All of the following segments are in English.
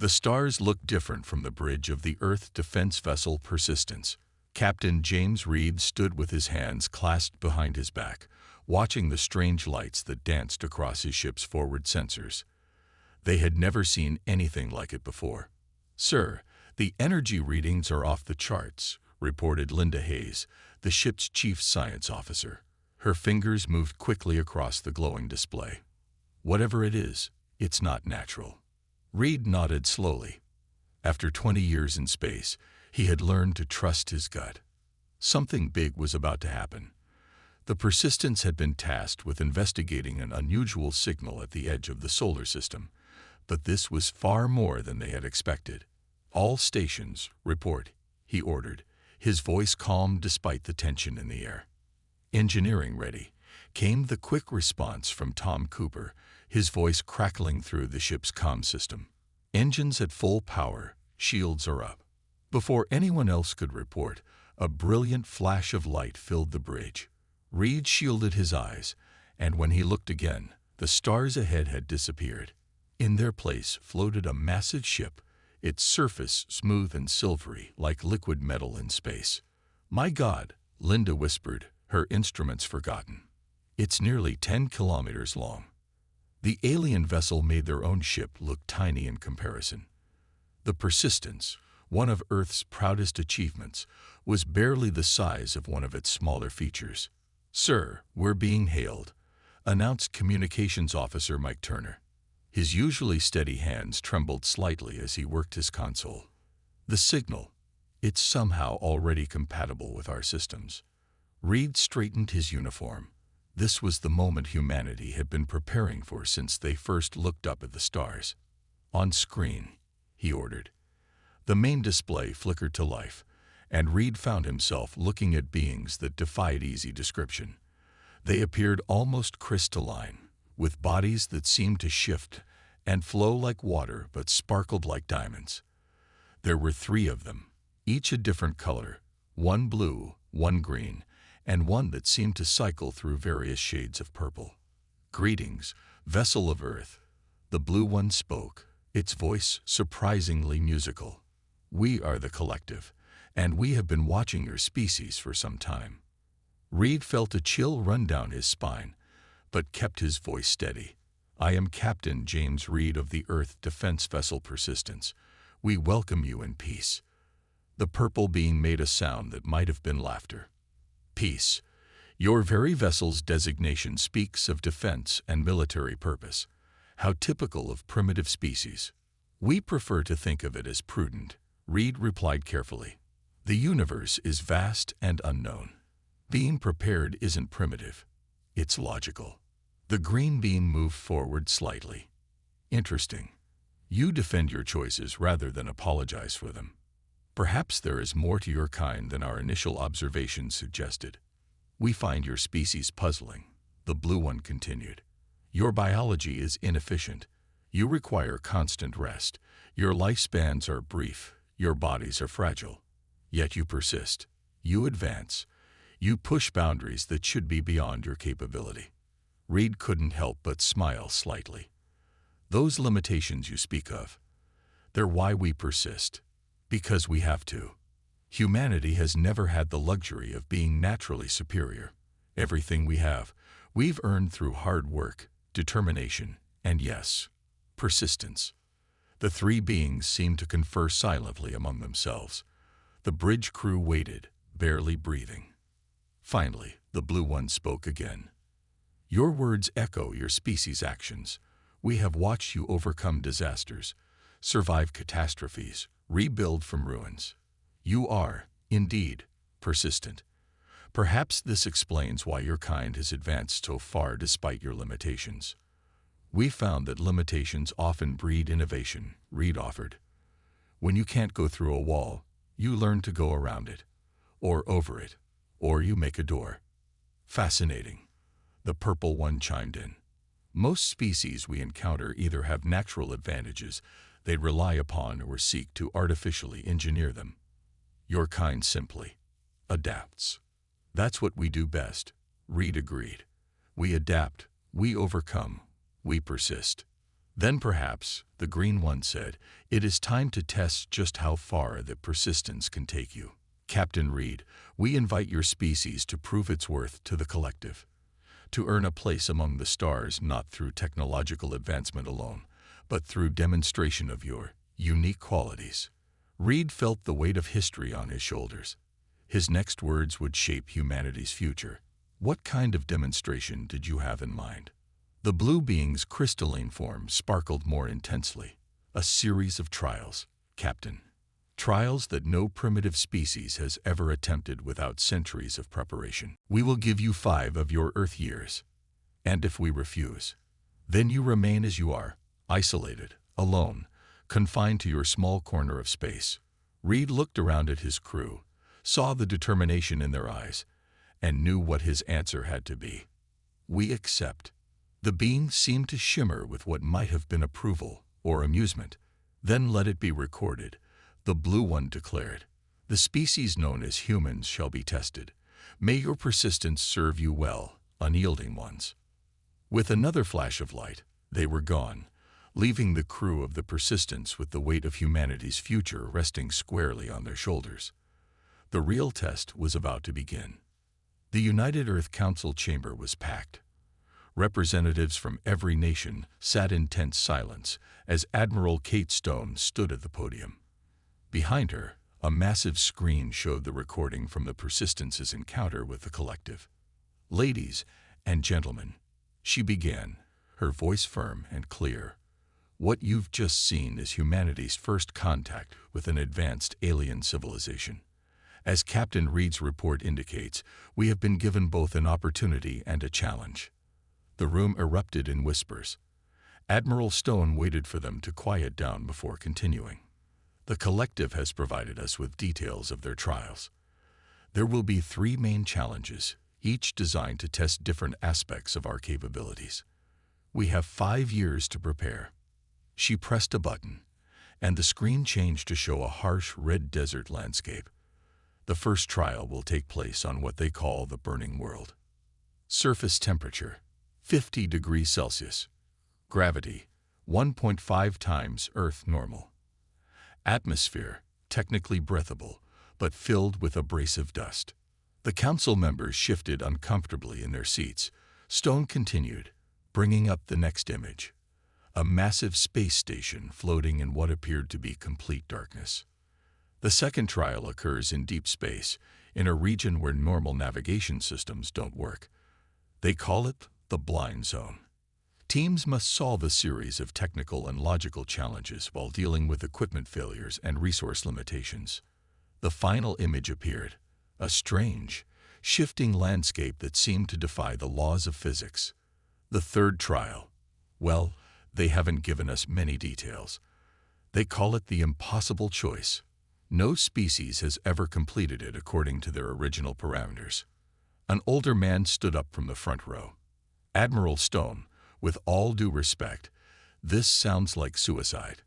The stars looked different from the bridge of the Earth defense vessel Persistence. Captain James Reed stood with his hands clasped behind his back, watching the strange lights that danced across his ship's forward sensors. They had never seen anything like it before. "Sir, the energy readings are off the charts," reported Linda Hayes, the ship's chief science officer. Her fingers moved quickly across the glowing display. "Whatever it is, it's not natural." Reed nodded slowly. After 20 years in space, he had learned to trust his gut. Something big was about to happen. The Persistence had been tasked with investigating an unusual signal at the edge of the solar system, but this was far more than they had expected. "All stations, report," he ordered, his voice calm despite the tension in the air. "Engineering ready," came the quick response from Tom Cooper, his voice crackling through the ship's comm system. "Engines at full power, shields are up." Before anyone else could report, a brilliant flash of light filled the bridge. Reed shielded his eyes, and when he looked again, the stars ahead had disappeared. In their place floated a massive ship, its surface smooth and silvery like liquid metal in space. "My God," Linda whispered, her instruments forgotten. "It's nearly 10 kilometers long." The alien vessel made their own ship look tiny in comparison. The Persistence, one of Earth's proudest achievements, was barely the size of one of its smaller features. "Sir, we're being hailed," announced Communications Officer Mike Turner. His usually steady hands trembled slightly as he worked his console. "The signal. It's somehow already compatible with our systems." Reed straightened his uniform. This was the moment humanity had been preparing for since they first looked up at the stars. "On screen," he ordered. The main display flickered to life, and Reed found himself looking at beings that defied easy description. They appeared almost crystalline, with bodies that seemed to shift and flow like water but sparkled like diamonds. There were 3 of them, each a different color, one blue, one green, and one that seemed to cycle through various shades of purple. "Greetings, vessel of Earth." The blue one spoke, its voice surprisingly musical. "We are the Collective, and we have been watching your species for some time." Reed felt a chill run down his spine, but kept his voice steady. "I am Captain James Reed of the Earth Defense Vessel Persistence. We welcome you in peace." The purple being made a sound that might have been laughter. "Peace. Your very vessel's designation speaks of defense and military purpose. How typical of primitive species." "We prefer to think of it as prudent," Reed replied carefully. "The universe is vast and unknown. Being prepared isn't primitive. It's logical." The green beam moved forward slightly. "Interesting. You defend your choices rather than apologize for them. Perhaps there is more to your kind than our initial observations suggested." "We find your species puzzling," the blue one continued. "Your biology is inefficient. You require constant rest. Your lifespans are brief. Your bodies are fragile. Yet you persist. You advance. You push boundaries that should be beyond your capability." Reed couldn't help but smile slightly. "Those limitations you speak of, they're why we persist. Because we have to. Humanity has never had the luxury of being naturally superior. Everything we have, we've earned through hard work, determination, and yes, persistence." The 3 beings seemed to confer silently among themselves. The bridge crew waited, barely breathing. Finally, the blue one spoke again. "Your words echo your species' actions. We have watched you overcome disasters, survive catastrophes, rebuild from ruins. You are, indeed, persistent. Perhaps this explains why your kind has advanced so far despite your limitations." "We found that limitations often breed innovation," Reed offered. "When you can't go through a wall, you learn to go around it, or over it, or you make a door." "Fascinating," the purple one chimed in. "Most species we encounter either have natural advantages they rely upon or seek to artificially engineer them. Your kind simply adapts." "That's what we do best," Reed agreed. "We adapt, we overcome, we persist." Then perhaps, the green one said, it is time to test just how far that persistence can take you. Captain Reed, we invite your species to prove its worth to the collective, to earn a place among the stars not through technological advancement alone, but through demonstration of your unique qualities. Reed felt the weight of history on his shoulders. His next words would shape humanity's future. What kind of demonstration did you have in mind? The blue being's crystalline form sparkled more intensely. A series of trials, Captain. Trials that no primitive species has ever attempted without centuries of preparation. We will give you 5 of your Earth years. And if we refuse, then you remain as you are, isolated, alone, confined to your small corner of space. Reed looked around at his crew, saw the determination in their eyes, and knew what his answer had to be. We accept. The being seemed to shimmer with what might have been approval or amusement. Then let it be recorded, the blue one declared. The species known as humans shall be tested. May your persistence serve you well, unyielding ones. With another flash of light, they were gone, leaving the crew of the Persistence with the weight of humanity's future resting squarely on their shoulders. The real test was about to begin. The United Earth Council chamber was packed. Representatives from every nation sat in tense silence as Admiral Kate Stone stood at the podium. Behind her, a massive screen showed the recording from the Persistence's encounter with the collective. Ladies and gentlemen, she began, her voice firm and clear. What you've just seen is humanity's first contact with an advanced alien civilization. As Captain Reed's report indicates, we have been given both an opportunity and a challenge. The room erupted in whispers. Admiral Stone waited for them to quiet down before continuing. The collective has provided us with details of their trials. There will be 3 main challenges, each designed to test different aspects of our capabilities. We have 5 years to prepare. She pressed a button, and the screen changed to show a harsh red desert landscape. The first trial will take place on what they call the burning world. Surface temperature, 50 degrees Celsius. Gravity, 1.5 times Earth normal. Atmosphere, technically breathable, but filled with abrasive dust. The council members shifted uncomfortably in their seats. Stone continued, bringing up the next image. A massive space station floating in what appeared to be complete darkness. The second trial occurs in deep space, in a region where normal navigation systems don't work. They call it the blind zone. Teams must solve a series of technical and logical challenges while dealing with equipment failures and resource limitations. The final image appeared, a strange, shifting landscape that seemed to defy the laws of physics. The third trial, well, they haven't given us many details. They call it the impossible choice. No species has ever completed it according to their original parameters. An older man stood up from the front row. Admiral Stone, with all due respect, this sounds like suicide.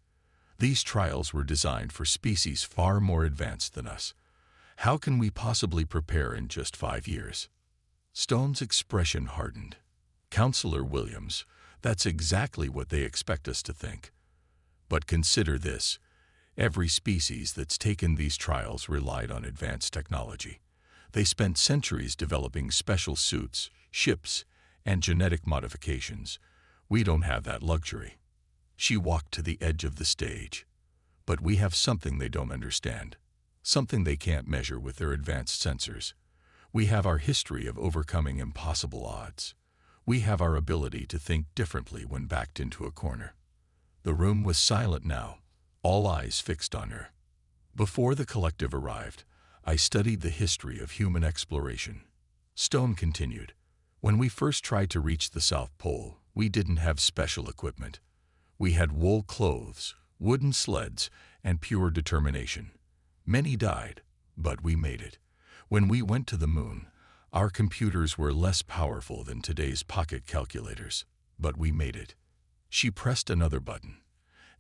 These trials were designed for species far more advanced than us. How can we possibly prepare in just 5 years? Stone's expression hardened. Counselor Williams, that's exactly what they expect us to think. But consider this. Every species that's taken these trials relied on advanced technology. They spent centuries developing special suits, ships, and genetic modifications. We don't have that luxury. She walked to the edge of the stage. But we have something they don't understand, something they can't measure with their advanced sensors. We have our history of overcoming impossible odds. We have our ability to think differently when backed into a corner. The room was silent now, all eyes fixed on her. Before the collective arrived, I studied the history of human exploration. Stone continued. When we first tried to reach the South Pole, we didn't have special equipment. We had wool clothes, wooden sleds, and pure determination. Many died, but we made it. When we went to the moon, our computers were less powerful than today's pocket calculators, but we made it. She pressed another button,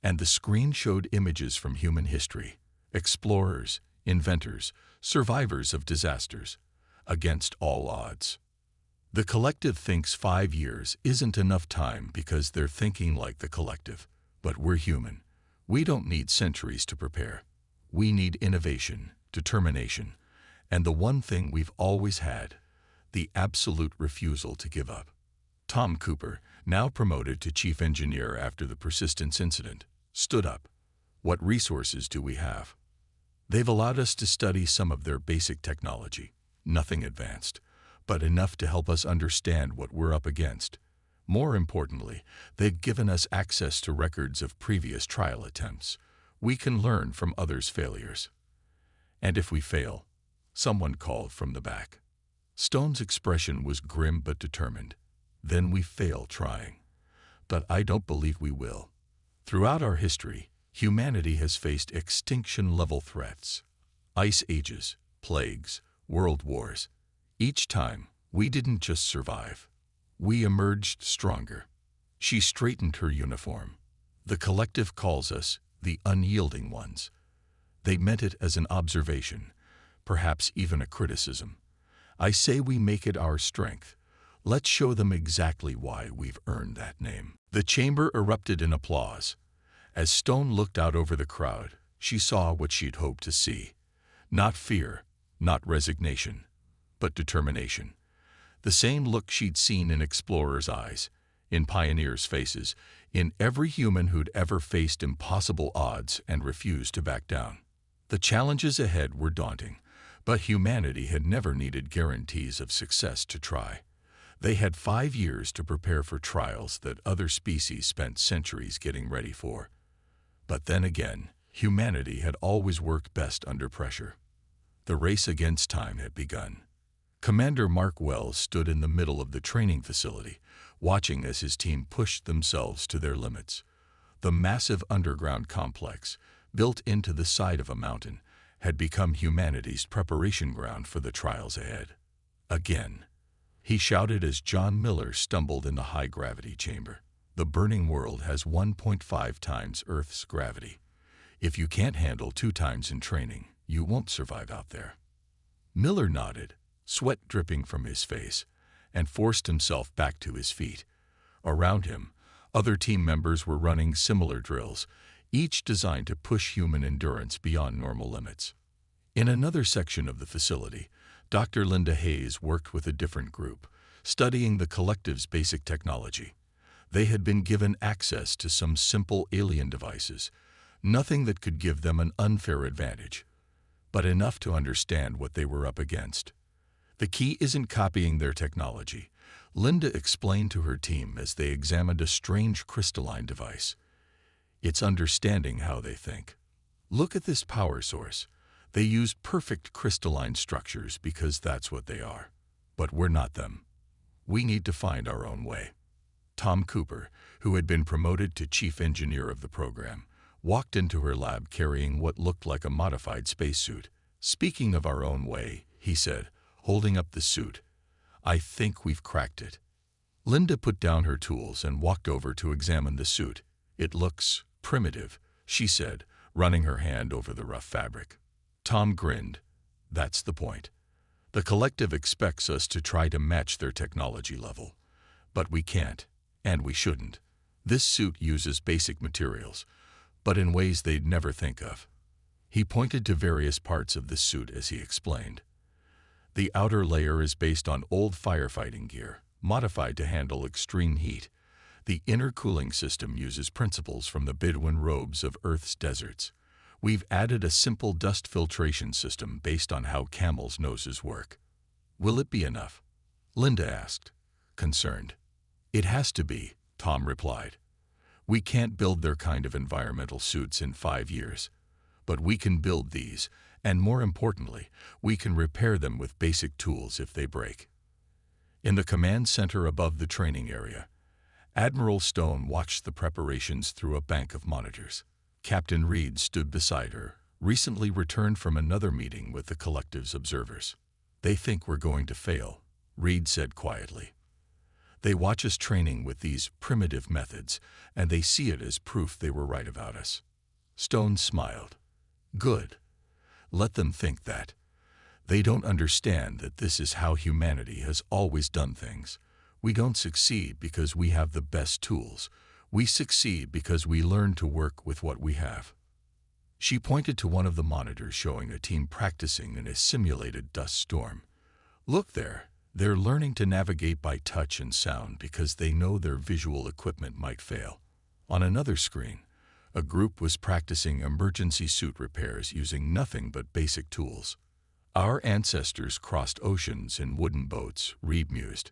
and the screen showed images from human history, explorers, inventors, survivors of disasters, against all odds. The collective thinks 5 years isn't enough time because they're thinking like the collective. But we're human. We don't need centuries to prepare. We need innovation, determination, and the one thing we've always had, the absolute refusal to give up. Tom Cooper, now promoted to chief engineer after the persistence incident, stood up. What resources do we have? They've allowed us to study some of their basic technology, nothing advanced, but enough to help us understand what we're up against. More importantly, they've given us access to records of previous trial attempts. We can learn from others' failures. And if we fail, someone called from the back. Stone's expression was grim but determined. Then we fail trying. But I don't believe we will. Throughout our history, humanity has faced extinction-level threats. Ice ages, plagues, world wars. Each time, we didn't just survive. We emerged stronger. She straightened her uniform. The collective calls us the unyielding ones. They meant it as an observation, perhaps even a criticism. I say we make it our strength. Let's show them exactly why we've earned that name. The chamber erupted in applause. As Stone looked out over the crowd, she saw what she'd hoped to see. Not fear, not resignation, but determination. The same look she'd seen in explorers' eyes, in pioneers' faces, in every human who'd ever faced impossible odds and refused to back down. The challenges ahead were daunting, but humanity had never needed guarantees of success to try. They had 5 years to prepare for trials that other species spent centuries getting ready for. But then again, humanity had always worked best under pressure. The race against time had begun. Commander Mark Wells stood in the middle of the training facility, watching as his team pushed themselves to their limits. The massive underground complex, built into the side of a mountain, had become humanity's preparation ground for the trials ahead. Again, he shouted as John Miller stumbled in the high-gravity chamber. The burning world has 1.5 times Earth's gravity. If you can't handle 2 times in training, you won't survive out there. Miller nodded, sweat dripping from his face, and forced himself back to his feet. Around him, other team members were running similar drills, each designed to push human endurance beyond normal limits. In another section of the facility, Dr. Linda Hayes worked with a different group, studying the collective's basic technology. They had been given access to some simple alien devices, nothing that could give them an unfair advantage, but enough to understand what they were up against. The key isn't copying their technology, Linda explained to her team as they examined a strange crystalline device. It's understanding how they think. Look at this power source. They use perfect crystalline structures because that's what they are. But we're not them. We need to find our own way. Tom Cooper, who had been promoted to chief engineer of the program, walked into her lab carrying what looked like a modified spacesuit. Speaking of our own way, he said, holding up the suit, I think we've cracked it. Linda put down her tools and walked over to examine the suit. It looks primitive, she said, running her hand over the rough fabric. Tom grinned. That's the point. The collective expects us to try to match their technology level. But we can't, and we shouldn't. This suit uses basic materials, but in ways they'd never think of. He pointed to various parts of the suit as he explained. The outer layer is based on old firefighting gear, modified to handle extreme heat. The inner cooling system uses principles from the Bedouin robes of Earth's deserts. We've added a simple dust filtration system based on how camels' noses work. Will it be enough? Linda asked, concerned. It has to be, Tom replied. We can't build their kind of environmental suits in 5 years. But we can build these, and more importantly, we can repair them with basic tools if they break. In the command center above the training area, Admiral Stone watched the preparations through a bank of monitors. Captain Reed stood beside her, recently returned from another meeting with the collective's observers. They think we're going to fail, Reed said quietly. They watch us training with these primitive methods, and they see it as proof they were right about us. Stone smiled. Good. Let them think that. They don't understand that this is how humanity has always done things. We don't succeed because we have the best tools. We succeed because we learn to work with what we have. She pointed to one of the monitors showing a team practicing in a simulated dust storm. Look there, they're learning to navigate by touch and sound because they know their visual equipment might fail. On another screen, a group was practicing emergency suit repairs using nothing but basic tools. Our ancestors crossed oceans in wooden boats, Reed mused,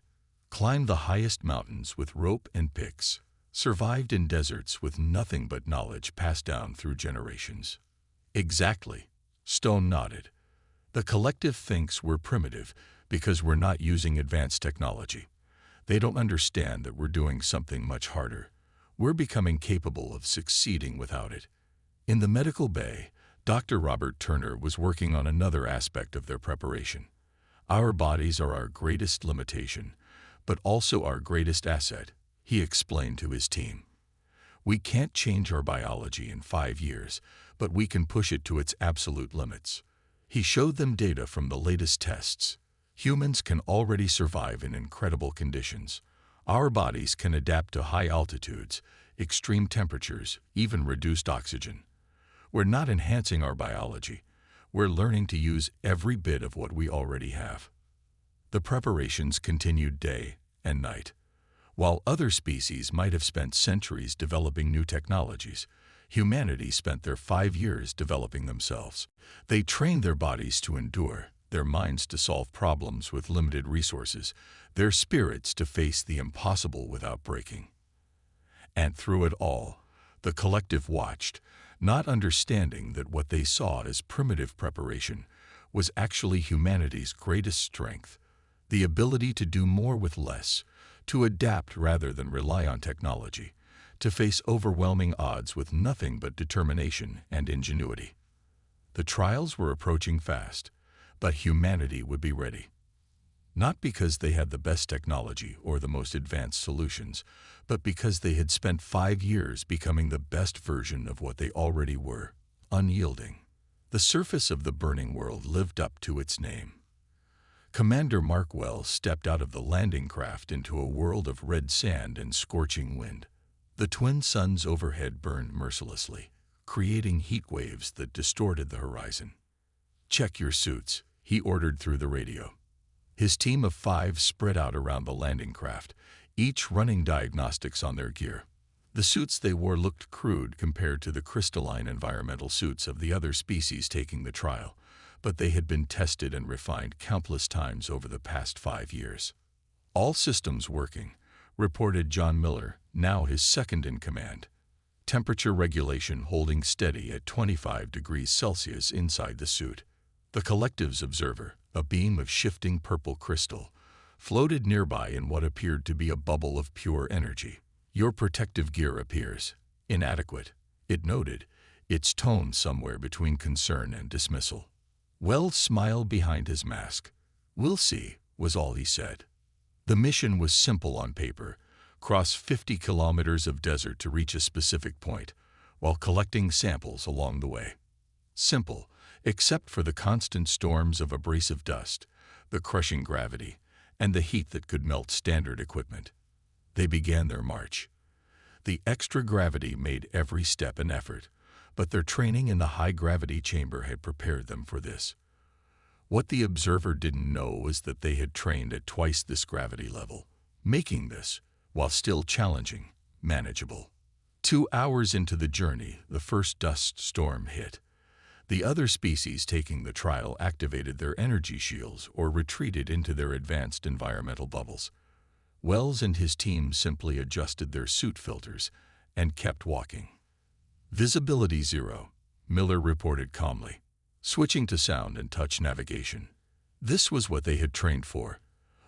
climbed the highest mountains with rope and picks, survived in deserts with nothing but knowledge passed down through generations. Exactly, Stone nodded. The collective thinks we're primitive because we're not using advanced technology. They don't understand that we're doing something much harder. We're becoming capable of succeeding without it. In the medical bay, Dr. Robert Turner was working on another aspect of their preparation. Our bodies are our greatest limitation, but also our greatest asset, he explained to his team. We can't change our biology in 5 years, but we can push it to its absolute limits. He showed them data from the latest tests. Humans can already survive in incredible conditions. Our bodies can adapt to high altitudes, extreme temperatures, even reduced oxygen. We're not enhancing our biology. We're learning to use every bit of what we already have. The preparations continued day and night. While other species might have spent centuries developing new technologies, humanity spent their 5 years developing themselves. They trained their bodies to endure, their minds to solve problems with limited resources, their spirits to face the impossible without breaking. And through it all, the collective watched, not understanding that what they saw as primitive preparation was actually humanity's greatest strength, the ability to do more with less, to adapt rather than rely on technology, to face overwhelming odds with nothing but determination and ingenuity. The trials were approaching fast, but humanity would be ready. Not because they had the best technology or the most advanced solutions, but because they had spent 5 years becoming the best version of what they already were, unyielding. The surface of the burning world lived up to its name. Commander Mark Wells stepped out of the landing craft into a world of red sand and scorching wind. The twin suns overhead burned mercilessly, creating heat waves that distorted the horizon. "Check your suits," he ordered through the radio. His team of 5 spread out around the landing craft, each running diagnostics on their gear. The suits they wore looked crude compared to the crystalline environmental suits of the other species taking the trial, but they had been tested and refined countless times over the past 5 years. "All systems working," reported John Miller, now his second in command. Temperature regulation holding steady at 25 degrees Celsius inside the suit. The collective's observer, a beam of shifting purple crystal, floated nearby in what appeared to be a bubble of pure energy. "Your protective gear appears inadequate," it noted, its tone somewhere between concern and dismissal. Wells smiled behind his mask. "We'll see," was all he said. The mission was simple on paper: cross 50 kilometers of desert to reach a specific point, while collecting samples along the way. Simple, except for the constant storms of abrasive dust, the crushing gravity, and the heat that could melt standard equipment. They began their march. The extra gravity made every step an effort, but their training in the high-gravity chamber had prepared them for this. What the observer didn't know was that they had trained at twice this gravity level, making this, while still challenging, manageable. 2 hours into the journey, the first dust storm hit. The other species taking the trial activated their energy shields or retreated into their advanced environmental bubbles. Wells and his team simply adjusted their suit filters and kept walking. "Visibility 0, Miller reported calmly, switching to sound and touch navigation. This was what they had trained for.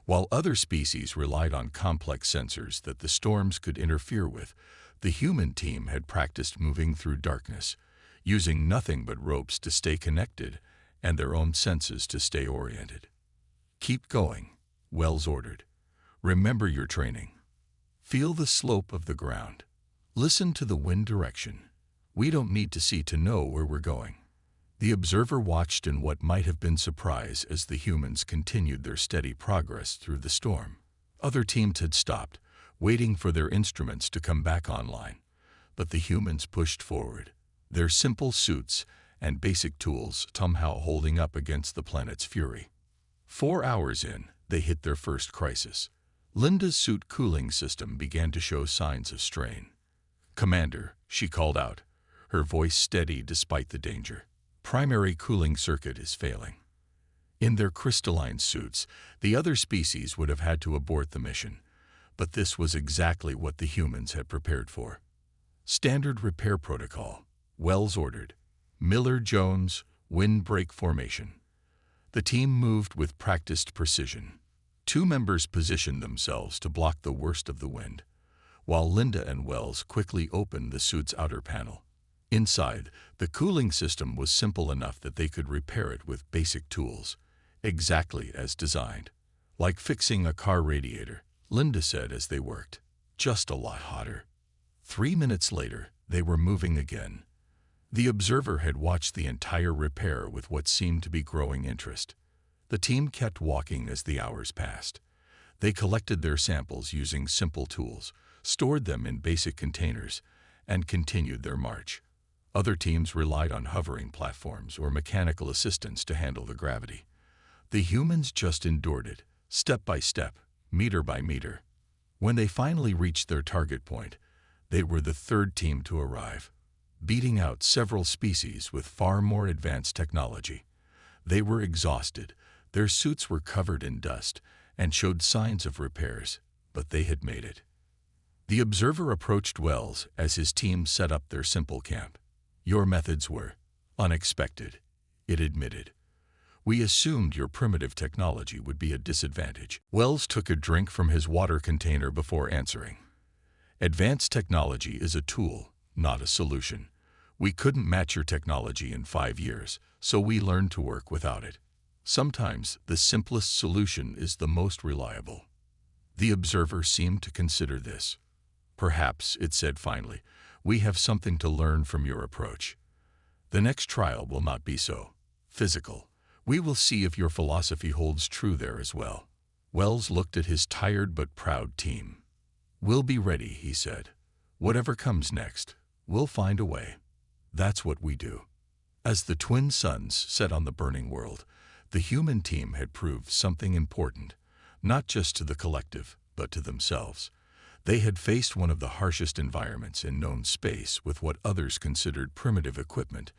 While other species relied on complex sensors that the storms could interfere with, the human team had practiced moving through darkness, using nothing but ropes to stay connected and their own senses to stay oriented. "Keep going," Wells ordered. "Remember your training. Feel the slope of the ground. Listen to the wind direction. We don't need to see to know where we're going." The observer watched in what might have been surprise as the humans continued their steady progress through the storm. Other teams had stopped, waiting for their instruments to come back online. But the humans pushed forward, their simple suits and basic tools somehow holding up against the planet's fury. 4 hours in, they hit their first crisis. Linda's suit cooling system began to show signs of strain. "Commander," she called out, her voice steady despite the danger. "Primary cooling circuit is failing." In their crystalline suits, the other species would have had to abort the mission, but this was exactly what the humans had prepared for. "Standard repair protocol," Wells ordered. "Miller-Jones, windbreak formation." The team moved with practiced precision. 2 members positioned themselves to block the worst of the wind, while Linda and Wells quickly opened the suit's outer panel. Inside, the cooling system was simple enough that they could repair it with basic tools, exactly as designed. "Like fixing a car radiator," Linda said as they worked. "Just a lot hotter." 3 minutes later, they were moving again. The observer had watched the entire repair with what seemed to be growing interest. The team kept walking as the hours passed. They collected their samples using simple tools, stored them in basic containers, and continued their march. Other teams relied on hovering platforms or mechanical assistance to handle the gravity. The humans just endured it, step by step, meter by meter. When they finally reached their target point, they were the 3rd team to arrive, beating out several species with far more advanced technology. They were exhausted, their suits were covered in dust, and showed signs of repairs, but they had made it. The observer approached Wells as his team set up their simple camp. "Your methods were unexpected," it admitted. "We assumed your primitive technology would be a disadvantage." Wells took a drink from his water container before answering. "Advanced technology is a tool, not a solution. We couldn't match your technology in 5 years, so we learned to work without it. Sometimes the simplest solution is the most reliable." The observer seemed to consider this. "Perhaps," it said finally, "we have something to learn from your approach. The next trial will not be so physical. We will see if your philosophy holds true there as well." Wells looked at his tired but proud team. "We'll be ready," he said. "Whatever comes next, we'll find a way. That's what we do." As the twin suns set on the burning world, the human team had proved something important, not just to the collective, but to themselves. They had faced one of the harshest environments in known space with what others considered primitive equipment,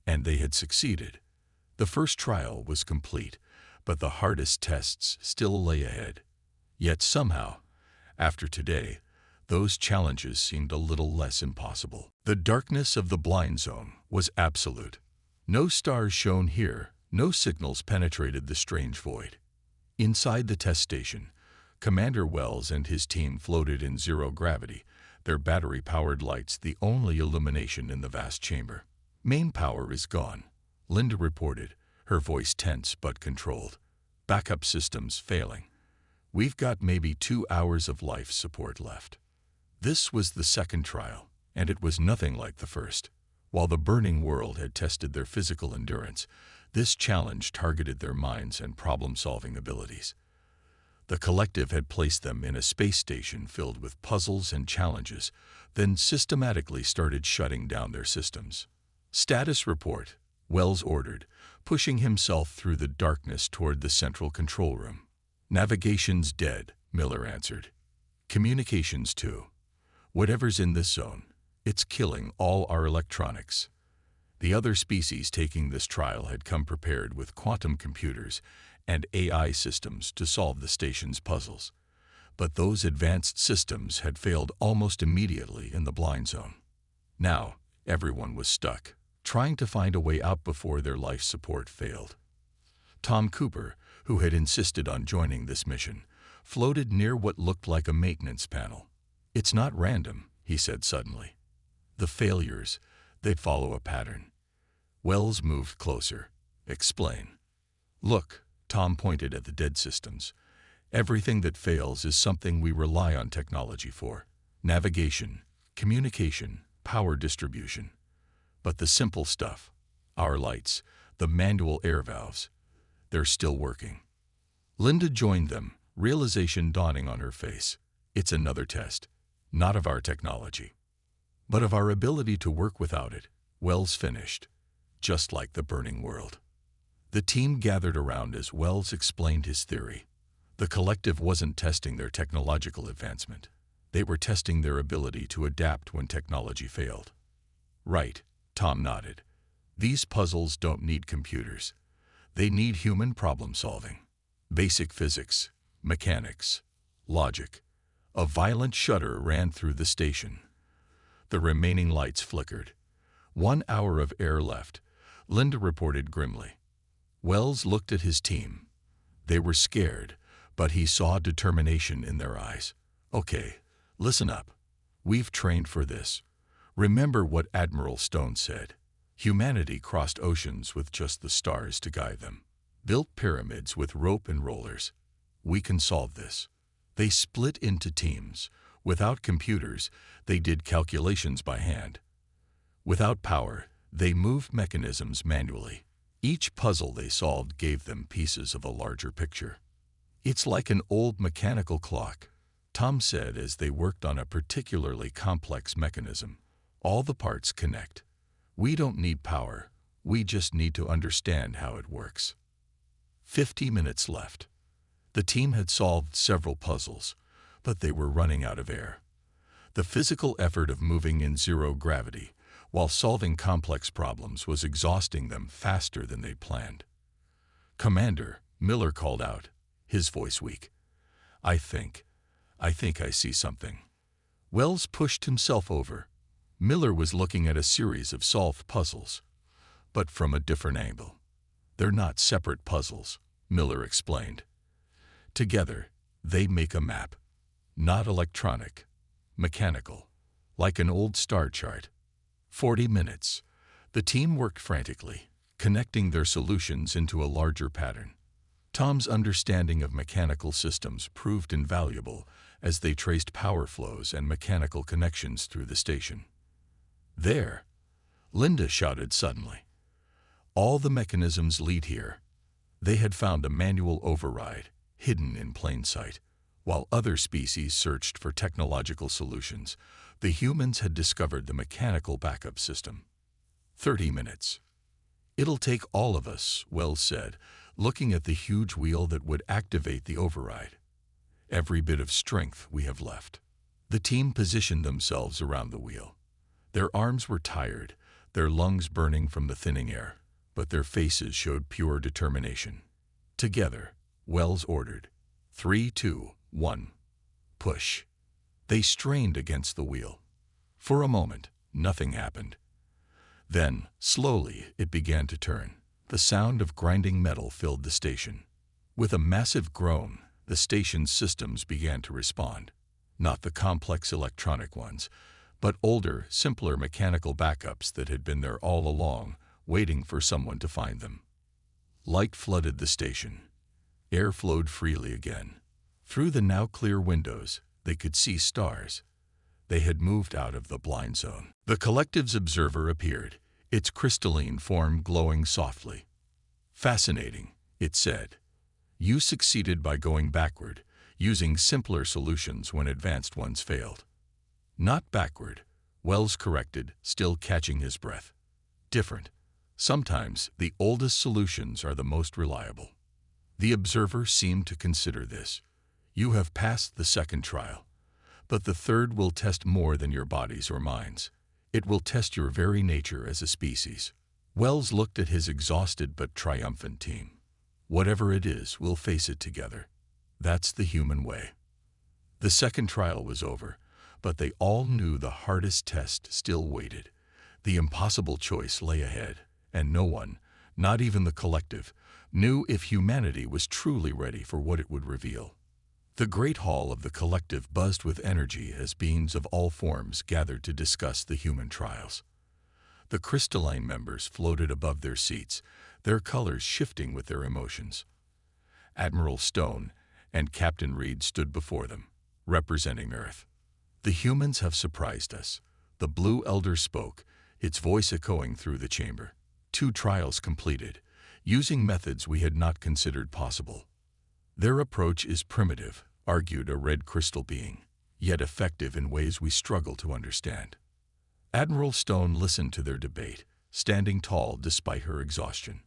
and they had succeeded. The first trial was complete, but the hardest tests still lay ahead. Yet somehow, after today, those challenges seemed a little less impossible. The darkness of the blind zone was absolute. No stars shone here, no signals penetrated the strange void. Inside the test station, Commander Wells and his team floated in zero gravity, their battery-powered lights the only illumination in the vast chamber. "Main power is gone," Linda reported, her voice tense but controlled. "Backup systems failing. We've got maybe 2 hours of life support left." This was the second trial, and it was nothing like the first. While the burning world had tested their physical endurance, this challenge targeted their minds and problem-solving abilities. The collective had placed them in a space station filled with puzzles and challenges, then systematically started shutting down their systems. "Status report," Wells ordered, pushing himself through the darkness toward the central control room. "Navigation's dead," Miller answered. "Communications too. Whatever's in this zone, it's killing all our electronics." The other species taking this trial had come prepared with quantum computers and AI systems to solve the station's puzzles. But those advanced systems had failed almost immediately in the blind zone. Now, everyone was stuck, trying to find a way out before their life support failed. Tom Cooper, who had insisted on joining this mission, floated near what looked like a maintenance panel. "It's not random," he said suddenly. "The failures, they follow a pattern." Wells moved closer. "Explain." "Look," Tom pointed at the dead systems. "Everything that fails is something we rely on technology for. Navigation, communication, power distribution. But the simple stuff, Our lights, the manual air valves, they're still working. Linda joined them, realization dawning on her face. It's another test, not of our technology, but of our ability to work without it. Wells finished, just like the burning world. The team gathered around as Wells explained his theory. The collective wasn't testing their technological advancement. They were testing their ability to adapt when technology failed. Right, Tom nodded. These puzzles don't need computers. They need human problem solving. Basic physics, mechanics, logic. A violent shudder ran through the station. The remaining lights flickered. 1 hour of air left, Linda reported grimly. Wells looked at his team. They were scared, but he saw determination in their eyes. Okay, listen up. We've trained for this. Remember what Admiral Stone said. Humanity crossed oceans with just the stars to guide them. Built pyramids with rope and rollers. We can solve this. They split into teams. Without computers, they did calculations by hand. Without power, they moved mechanisms manually. Each puzzle they solved gave them pieces of a larger picture. It's like an old mechanical clock, Tom said as they worked on a particularly complex mechanism. All the parts connect. We don't need power, we just need to understand how it works. 50 minutes left. The team had solved several puzzles, but they were running out of air. The physical effort of moving in zero gravity while solving complex problems was exhausting them faster than they'd planned. Commander, Miller called out, his voice weak. I think I see something. Wells pushed himself over. Miller was looking at a series of solved puzzles, but from a different angle. They're not separate puzzles, Miller explained. Together, they make a map. Not electronic, mechanical, like an old star chart. 40 minutes. The team worked frantically, connecting their solutions into a larger pattern. Tom's understanding of mechanical systems proved invaluable as they traced power flows and mechanical connections through the station. There! Linda shouted suddenly. All the mechanisms lead here. They had found a manual override, hidden in plain sight. While other species searched for technological solutions, the humans had discovered the mechanical backup system. 30 minutes. It'll take all of us, Wells said, looking at the huge wheel that would activate the override. Every bit of strength we have left. The team positioned themselves around the wheel. Their arms were tired, their lungs burning from the thinning air, but their faces showed pure determination. Together, Wells ordered, 3, 2, 1. Push. They strained against the wheel. For a moment, nothing happened. Then, slowly, it began to turn. The sound of grinding metal filled the station. With a massive groan, the station's systems began to respond. Not the complex electronic ones, but older, simpler mechanical backups that had been there all along, waiting for someone to find them. Light flooded the station. Air flowed freely again. Through the now clear windows, they could see stars. They had moved out of the blind zone. The collective's observer appeared, its crystalline form glowing softly. Fascinating, it said. You succeeded by going backward, using simpler solutions when advanced ones failed. Not backward, Wells corrected, still catching his breath. Different. Sometimes the oldest solutions are the most reliable. The observer seemed to consider this. You have passed the second trial, but the third will test more than your bodies or minds. It will test your very nature as a species. Wells looked at his exhausted but triumphant team. Whatever it is, we'll face it together. That's the human way. The second trial was over, but they all knew the hardest test still waited. The impossible choice lay ahead, and no one, not even the collective, knew if humanity was truly ready for what it would reveal. The great hall of the collective buzzed with energy as beings of all forms gathered to discuss the human trials. The crystalline members floated above their seats, their colors shifting with their emotions. Admiral Stone and Captain Reed stood before them, representing Earth. The humans have surprised us, the Blue Elder spoke, its voice echoing through the chamber. 2 trials completed, using methods we had not considered possible. Their approach is primitive, argued a red crystal being, yet effective in ways we struggle to understand. Admiral Stone listened to their debate, standing tall despite her exhaustion.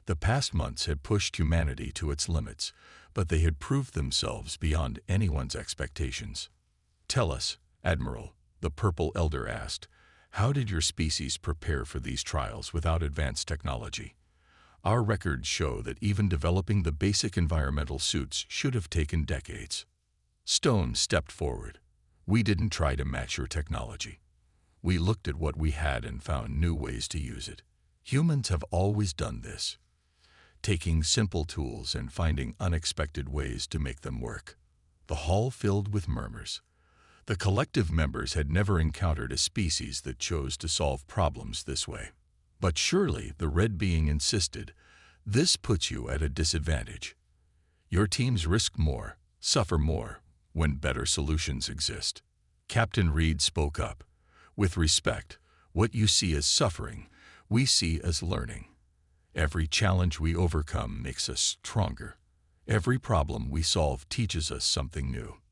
The past months had pushed humanity to its limits, but they had proved themselves beyond anyone's expectations. "Tell us, Admiral," the Purple Elder asked, "how did your species prepare for these trials without advanced technology? Our records show that even developing the basic environmental suits should have taken decades." Stone stepped forward. "We didn't try to match your technology. We looked at what we had and found new ways to use it. Humans have always done this, taking simple tools and finding unexpected ways to make them work." The hall filled with murmurs. The collective members had never encountered a species that chose to solve problems this way. "But surely," the red being insisted, "this puts you at a disadvantage. Your teams risk more, suffer more, when better solutions exist." Captain Reed spoke up. "With respect, what you see as suffering, we see as learning. Every challenge we overcome makes us stronger. Every problem we solve teaches us something new."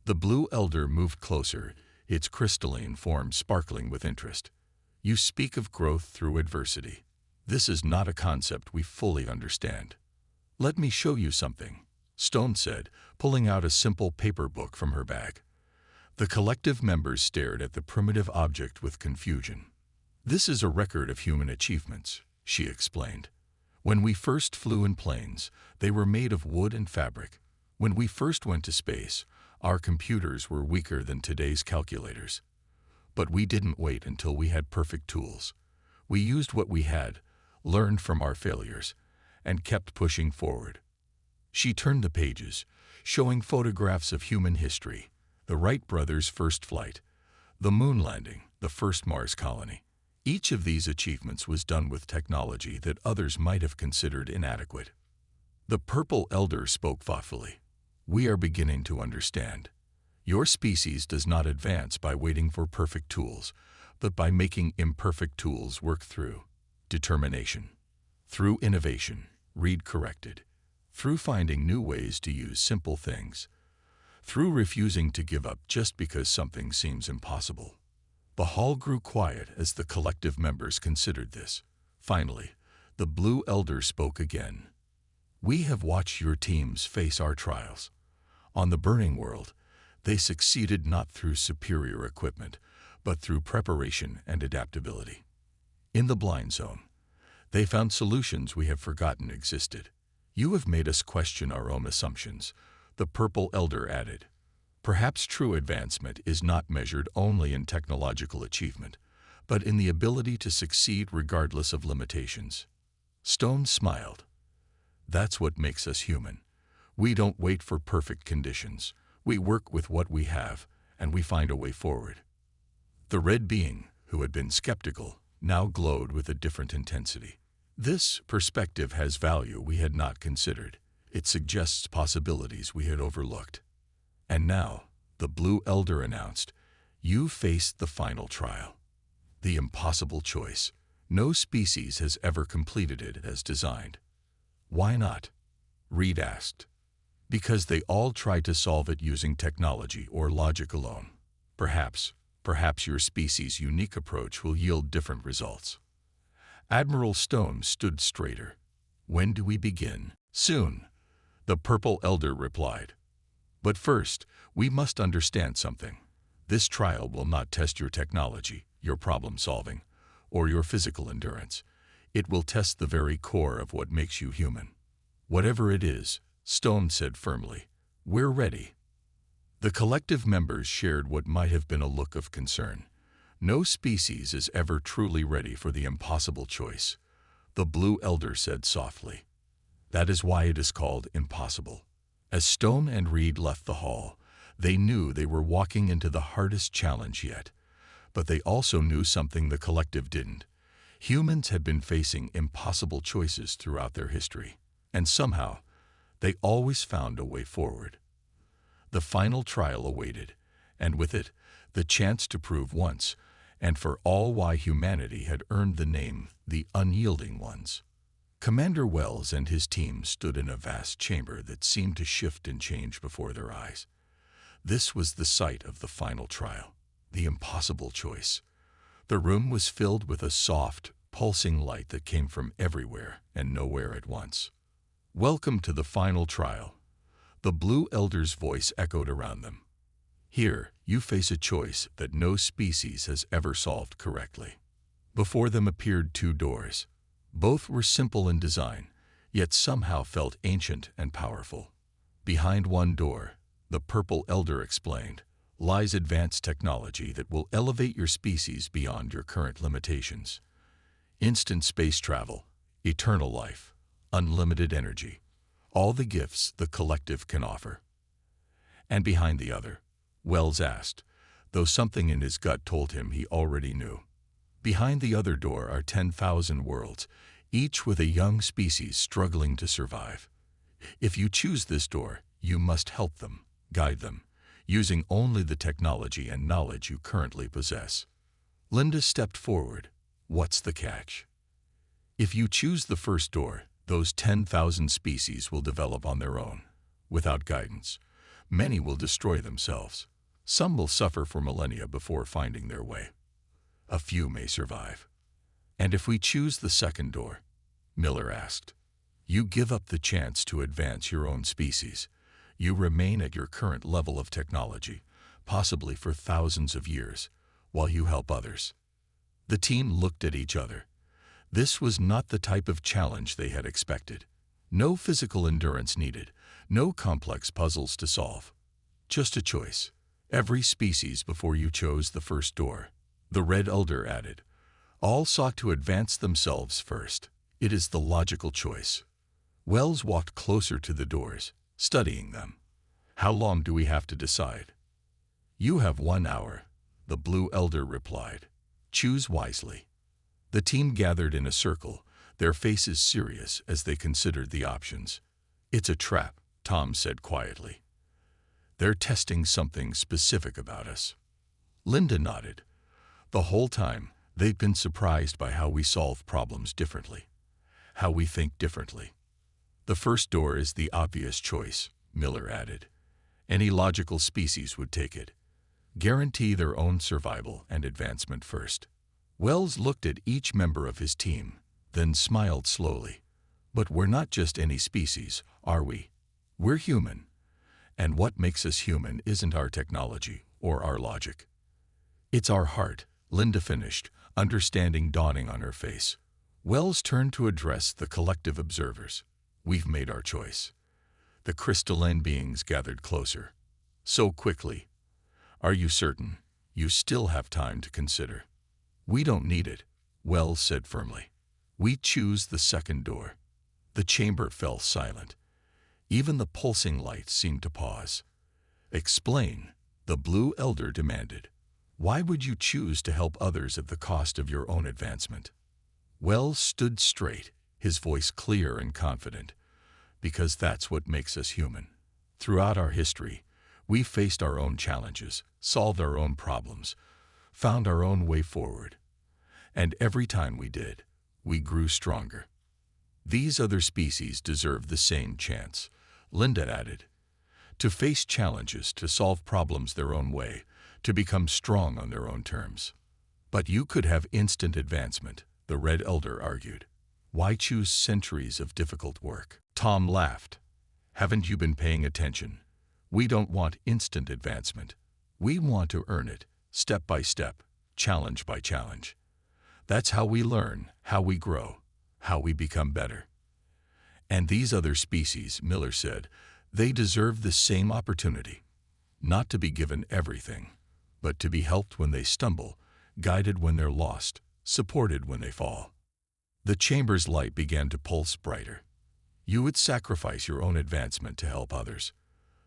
The Blue Elder moved closer, its crystalline form sparkling with interest. "You speak of growth through adversity. This is not a concept we fully understand." "Let me show you something," Stone said, pulling out a simple paper book from her bag. The collective members stared at the primitive object with confusion. "This is a record of human achievements," she explained. "When we first flew in planes, they were made of wood and fabric. When we first went to space, our computers were weaker than today's calculators. But we didn't wait until we had perfect tools. We used what we had, learned from our failures, and kept pushing forward." She turned the pages, showing photographs of human history: the Wright brothers' first flight, the moon landing, the first Mars colony. Each of these achievements was done with technology that others might have considered inadequate. The Purple Elder spoke thoughtfully. "We are beginning to understand. Your species does not advance by waiting for perfect tools, but by making imperfect tools work through determination, through innovation," Reed corrected, "through finding new ways to use simple things, through refusing to give up just because something seems impossible." The hall grew quiet as the collective members considered this. Finally, the Blue Elder spoke again. "We have watched your teams face our trials. On the Burning World, they succeeded not through superior equipment, but through preparation and adaptability. In the Blind Zone, they found solutions we have forgotten existed. You have made us question our own assumptions," the Purple Elder added. "Perhaps true advancement is not measured only in technological achievement, but in the ability to succeed regardless of limitations." Stone smiled. "That's what makes us human. We don't wait for perfect conditions. We work with what we have, and we find a way forward." The red being, who had been skeptical, now glowed with a different intensity. "This perspective has value we had not considered. It suggests possibilities we had overlooked." "And now," the Blue Elder announced, "you faced the final trial. The impossible choice. No species has ever completed it as designed." "Why not?" Reed asked. "Because they all tried to solve it using technology or logic alone. Perhaps your species' unique approach will yield different results." Admiral Stone stood straighter. "When do we begin?" "Soon," the Purple Elder replied. "But first, we must understand something. This trial will not test your technology, your problem-solving, or your physical endurance. It will test the very core of what makes you human. Whatever it is," Stone said firmly, "we're ready." The collective members shared what might have been a look of concern. "No species is ever truly ready for the impossible choice," the Blue Elder said softly. "That is why it is called impossible." As Stone and Reed left the hall, they knew they were walking into the hardest challenge yet. But they also knew something the collective didn't. Humans had been facing impossible choices throughout their history, and somehow, they always found a way forward. The final trial awaited, and with it, the chance to prove once and for all why humanity had earned the name the Unyielding Ones. Commander Wells and his team stood in a vast chamber that seemed to shift and change before their eyes. This was the site of the final trial, the impossible choice. The room was filled with a soft, pulsing light that came from everywhere and nowhere at once. "Welcome to the final trial." The Blue Elder's voice echoed around them. "Here, you face a choice that no species has ever solved correctly." Before them appeared two doors. Both were simple in design, yet somehow felt ancient and powerful. Behind one door, the Purple Elder explained, lies advanced technology that will elevate your species beyond your current limitations. Instant space travel, eternal life, unlimited energy, all the gifts the collective can offer. And behind the other, Wells asked, though something in his gut told him he already knew. Behind the other door are 10,000 worlds, each with a young species struggling to survive. If you choose this door, you must help them, guide them, using only the technology and knowledge you currently possess. Linda stepped forward. "What's the catch?" "If you choose the first door, those 10,000 species will develop on their own, without guidance. Many will destroy themselves. Some will suffer for millennia before finding their way. A few may survive." "And if we choose the second door?" Miller asked. "You give up the chance to advance your own species. You remain at your current level of technology, possibly for thousands of years, while you help others." The team looked at each other. This was not the type of challenge they had expected. No physical endurance needed, no complex puzzles to solve. Just a choice. Every species before you chose the first door. The Red Elder added, "All sought to advance themselves first. It is the logical choice." Wells walked closer to the doors, studying them. "How long do we have to decide?" "You have 1 hour," the Blue Elder replied. "Choose wisely." The team gathered in a circle, their faces serious as they considered the options. "It's a trap," Tom said quietly. "They're testing something specific about us." Linda nodded. "The whole time, they've been surprised by how we solve problems differently, how we think differently." "The first door is the obvious choice," Miller added. "Any logical species would take it. Guarantee their own survival and advancement first." Wells looked at each member of his team, then smiled slowly. "But we're not just any species, are we? We're human. And what makes us human isn't our technology or our logic. It's our heart," Linda finished, understanding dawning on her face. Wells turned to address the collective observers. "We've made our choice." The crystalline beings gathered closer. "So quickly. Are you certain? You still have time to consider." "We don't need it," Wells said firmly. "We choose the second door." The chamber fell silent. Even the pulsing light seemed to pause. "Explain," the Blue Elder demanded. "Why would you choose to help others at the cost of your own advancement?" Wells stood straight, his voice clear and confident. "Because that's what makes us human. Throughout our history, we faced our own challenges, solved our own problems, found our own way forward. And every time we did, we grew stronger. These other species deserve the same chance," Linda added. "To face challenges, to solve problems their own way, to become strong on their own terms." "But you could have instant advancement," the Red Elder argued. "Why choose centuries of difficult work?" Tom laughed. "Haven't you been paying attention? We don't want instant advancement. We want to earn it, step by step, challenge by challenge. That's how we learn, how we grow, how we become better." "And these other species," Miller said, "they deserve the same opportunity. Not to be given everything, but to be helped when they stumble, guided when they're lost, supported when they fall." The chamber's light began to pulse brighter. "You would sacrifice your own advancement to help others?"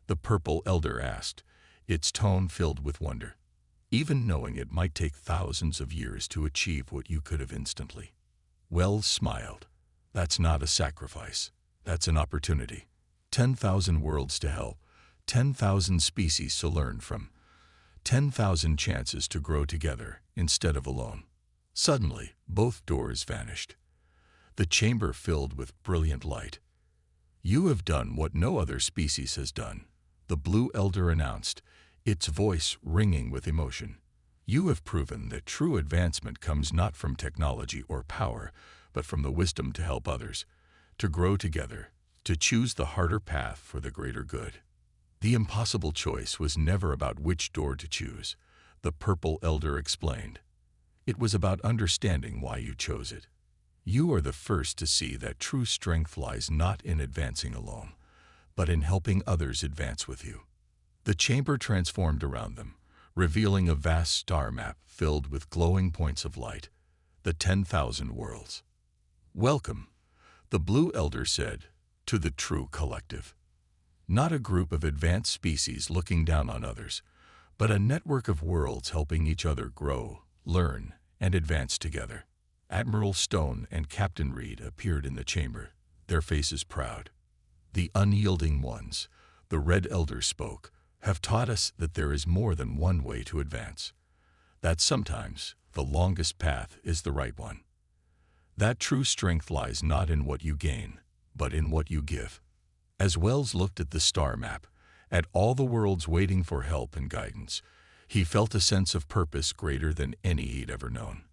the Purple Elder asked, its tone filled with wonder. "Even knowing it might take thousands of years to achieve what you could have instantly?" Wells smiled. "That's not a sacrifice. That's an opportunity. 10,000 worlds to help, 10,000 species to learn from, 10,000 chances to grow together instead of alone. Suddenly, both doors vanished. The chamber filled with brilliant light. "You have done what no other species has done," the Blue Elder announced, its voice ringing with emotion. "You have proven that true advancement comes not from technology or power, but from the wisdom to help others, to grow together, to choose the harder path for the greater good." The impossible choice was never about which door to choose, the Purple Elder explained. It was about understanding why you chose it. You are the first to see that true strength lies not in advancing alone, but in helping others advance with you. The chamber transformed around them, revealing a vast star map filled with glowing points of light, the 10,000 worlds. "Welcome," the Blue Elder said, "to the true collective. Not a group of advanced species looking down on others, but a network of worlds helping each other grow, learn, and advance together." Admiral Stone and Captain Reed appeared in the chamber, their faces proud. "The unyielding ones," the Red Elder spoke, "have taught us that there is more than one way to advance. That sometimes the longest path is the right one. That true strength lies not in what you gain, but in what you give." As Wells looked at the star map, at all the worlds waiting for help and guidance, he felt a sense of purpose greater than any he'd ever known.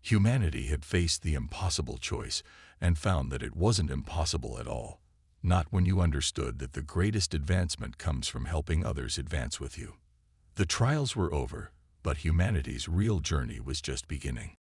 Humanity had faced the impossible choice and found that it wasn't impossible at all, not when you understood that the greatest advancement comes from helping others advance with you. The trials were over, but humanity's real journey was just beginning.